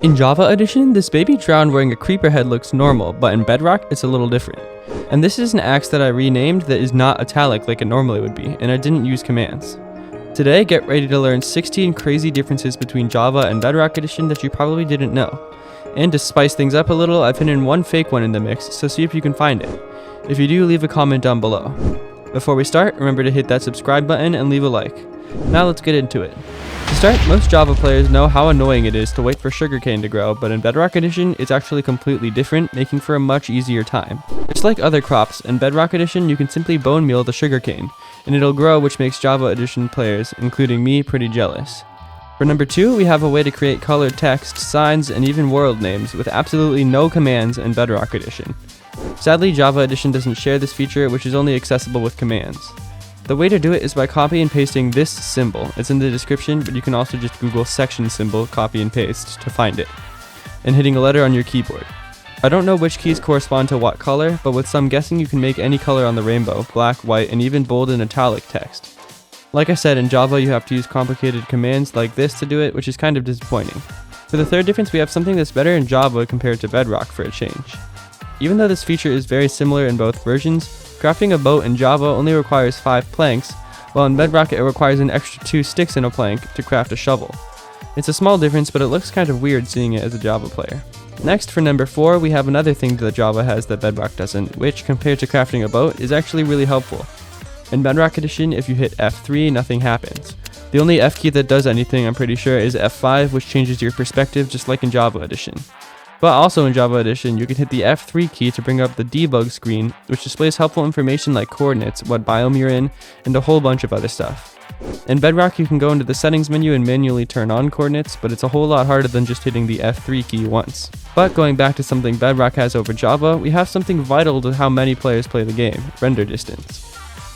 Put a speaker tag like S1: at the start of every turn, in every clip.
S1: In Java Edition, this baby drowned wearing a creeper head looks normal, but in Bedrock, it's a little different. And this is an axe that I renamed that is not italic like it normally would be, and I didn't use commands. Today, get ready to learn 16 crazy differences between Java and Bedrock Edition that you probably didn't know. And to spice things up a little, I've hidden one fake one in the mix, so see if you can find it. If you do, leave a comment down below. Before we start, remember to hit that subscribe button and leave a like. Now let's get into it. To start, most Java players know how annoying it is to wait for sugarcane to grow, but in Bedrock Edition, it's actually completely different, making for a much easier time. Just like other crops, in Bedrock Edition, you can simply bone meal the sugarcane, and it'll grow, which makes Java Edition players, including me, pretty jealous. For number 2, we have a way to create colored text, signs, and even world names with absolutely no commands in Bedrock Edition. Sadly, Java Edition doesn't share this feature, which is only accessible with commands. The way to do it is by copy and pasting this symbol. It's in the description, but you can also just Google section symbol, copy and paste to find it, and hitting a letter on your keyboard. I don't know which keys correspond to what color, but with some guessing you can make any color on the rainbow, black, white, and even bold and italic text. Like I said, in Java you have to use complicated commands like this to do it, which is kind of disappointing. For the third difference, we have something that's better in Java compared to Bedrock for a change. Even though this feature is very similar in both versions, crafting a boat in Java only requires 5 planks, while in Bedrock it requires an extra 2 sticks in a plank to craft a shovel. It's a small difference, but it looks kind of weird seeing it as a Java player. Next, for number 4, we have another thing that Java has that Bedrock doesn't, which, compared to crafting a boat, is actually really helpful. In Bedrock Edition, if you hit F3, nothing happens. The only F key that does anything, I'm pretty sure, is F5, which changes your perspective just like in Java Edition. But also in Java Edition, you can hit the F3 key to bring up the debug screen, which displays helpful information like coordinates, what biome you're in, and a whole bunch of other stuff. In Bedrock, you can go into the settings menu and manually turn on coordinates, but it's a whole lot harder than just hitting the F3 key once. But going back to something Bedrock has over Java, we have something vital to how many players play the game: render distance.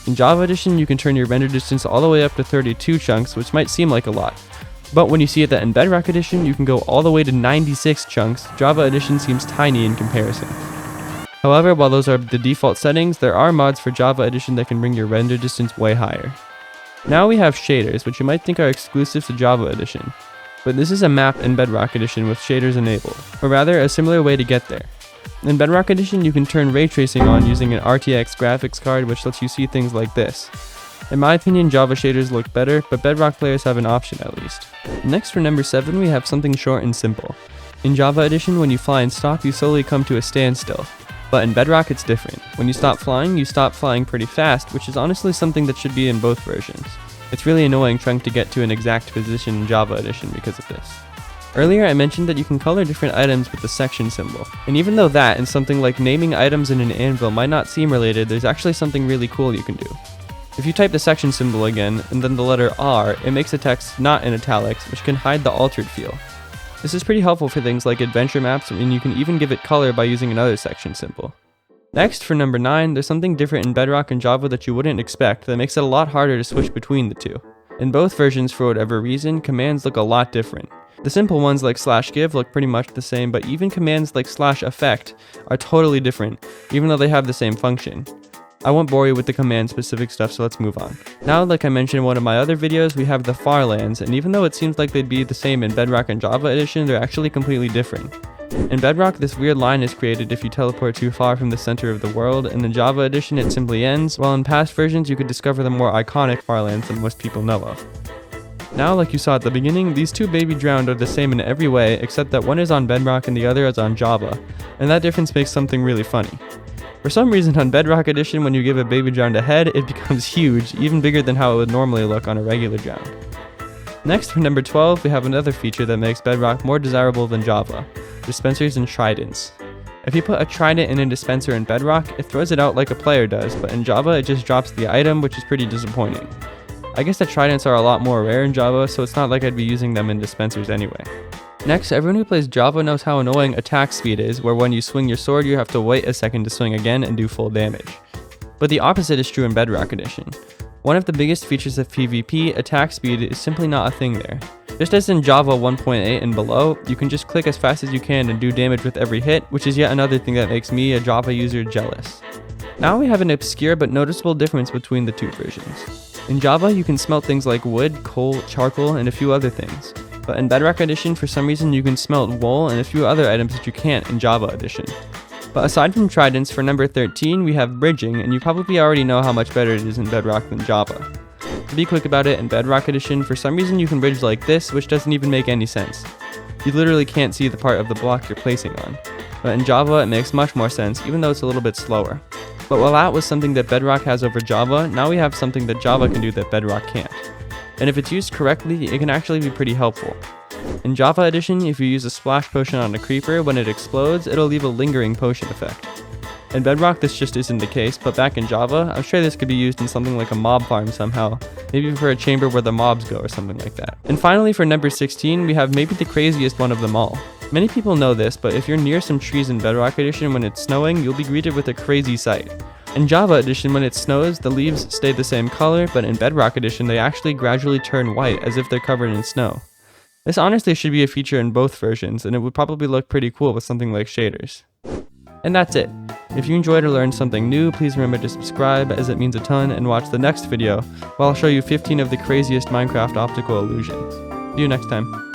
S1: In Java Edition, you can turn your render distance all the way up to 32 chunks, which might seem like a lot. But when you see it that in Bedrock Edition, you can go all the way to 96 chunks, Java Edition seems tiny in comparison. However, while those are the default settings, there are mods for Java Edition that can bring your render distance way higher. Now we have shaders, which you might think are exclusive to Java Edition. But this is a map in Bedrock Edition with shaders enabled, or rather, a similar way to get there. In Bedrock Edition, you can turn ray tracing on using an RTX graphics card, which lets you see things like this. In my opinion, Java shaders look better, but Bedrock players have an option at least. Next, for number 7, we have something short and simple. In Java Edition, when you fly and stop, you slowly come to a standstill. But in Bedrock, it's different. When you stop flying pretty fast, which is honestly something that should be in both versions. It's really annoying trying to get to an exact position in Java Edition because of this. Earlier, I mentioned that you can color different items with the section symbol. And even though that and something like naming items in an anvil might not seem related, there's actually something really cool you can do. If you type the section symbol again, and then the letter R, it makes the text not in italics, which can hide the altered feel. This is pretty helpful for things like adventure maps, and you can even give it color by using another section symbol. Next, for number 9, there's something different in Bedrock and Java that you wouldn't expect that makes it a lot harder to switch between the two. In both versions, for whatever reason, commands look a lot different. The simple ones like /give look pretty much the same, but even commands like /effect are totally different, even though they have the same function. I won't bore you with the command-specific stuff, so let's move on. Now, like I mentioned in one of my other videos, we have the far lands, and even though it seems like they'd be the same in Bedrock and Java Edition, they're actually completely different. In Bedrock, this weird line is created if you teleport too far from the center of the world, and in Java Edition it simply ends, while in past versions you could discover the more iconic far lands that most people know of. Now, like you saw at the beginning, these two baby drowned are the same in every way, except that one is on Bedrock and the other is on Java, and that difference makes something really funny. For some reason, on Bedrock Edition, when you give a baby drowned a head, it becomes huge, even bigger than how it would normally look on a regular drowned. Next, for number 12, we have another feature that makes Bedrock more desirable than Java: dispensers and tridents. If you put a trident in a dispenser in Bedrock, it throws it out like a player does, but in Java, it just drops the item, which is pretty disappointing. I guess the tridents are a lot more rare in Java, so it's not like I'd be using them in dispensers anyway. Next, everyone who plays Java knows how annoying attack speed is, where when you swing your sword you have to wait a second to swing again and do full damage. But the opposite is true in Bedrock Edition. One of the biggest features of PvP, attack speed, is simply not a thing there. Just as in Java 1.8 and below, you can just click as fast as you can and do damage with every hit, which is yet another thing that makes me, a Java user, jealous. Now we have an obscure but noticeable difference between the two versions. In Java, you can smelt things like wood, coal, charcoal, and a few other things. But in Bedrock Edition, for some reason, you can smelt wool and a few other items that you can't in Java Edition. But aside from tridents, for number 13, we have bridging, and you probably already know how much better it is in Bedrock than Java. To be quick about it, in Bedrock Edition, for some reason you can bridge like this, which doesn't even make any sense. You literally can't see the part of the block you're placing on. But in Java, it makes much more sense, even though it's a little bit slower. But while that was something that Bedrock has over Java, now we have something that Java can do that Bedrock can't. And if it's used correctly, it can actually be pretty helpful. In Java Edition, if you use a splash potion on a creeper, when it explodes, it'll leave a lingering potion effect. In Bedrock, this just isn't the case, but back in Java, I'm sure this could be used in something like a mob farm somehow, maybe for a chamber where the mobs go or something like that. And finally, for number 16, we have maybe the craziest one of them all. Many people know this, but if you're near some trees in Bedrock Edition when it's snowing, you'll be greeted with a crazy sight. In Java Edition, when it snows, the leaves stay the same color, but in Bedrock Edition, they actually gradually turn white as if they're covered in snow. This honestly should be a feature in both versions, and it would probably look pretty cool with something like shaders. And that's it. If you enjoyed or learned something new, please remember to subscribe, as it means a ton, and watch the next video, where I'll show you 15 of the craziest Minecraft optical illusions. See you next time.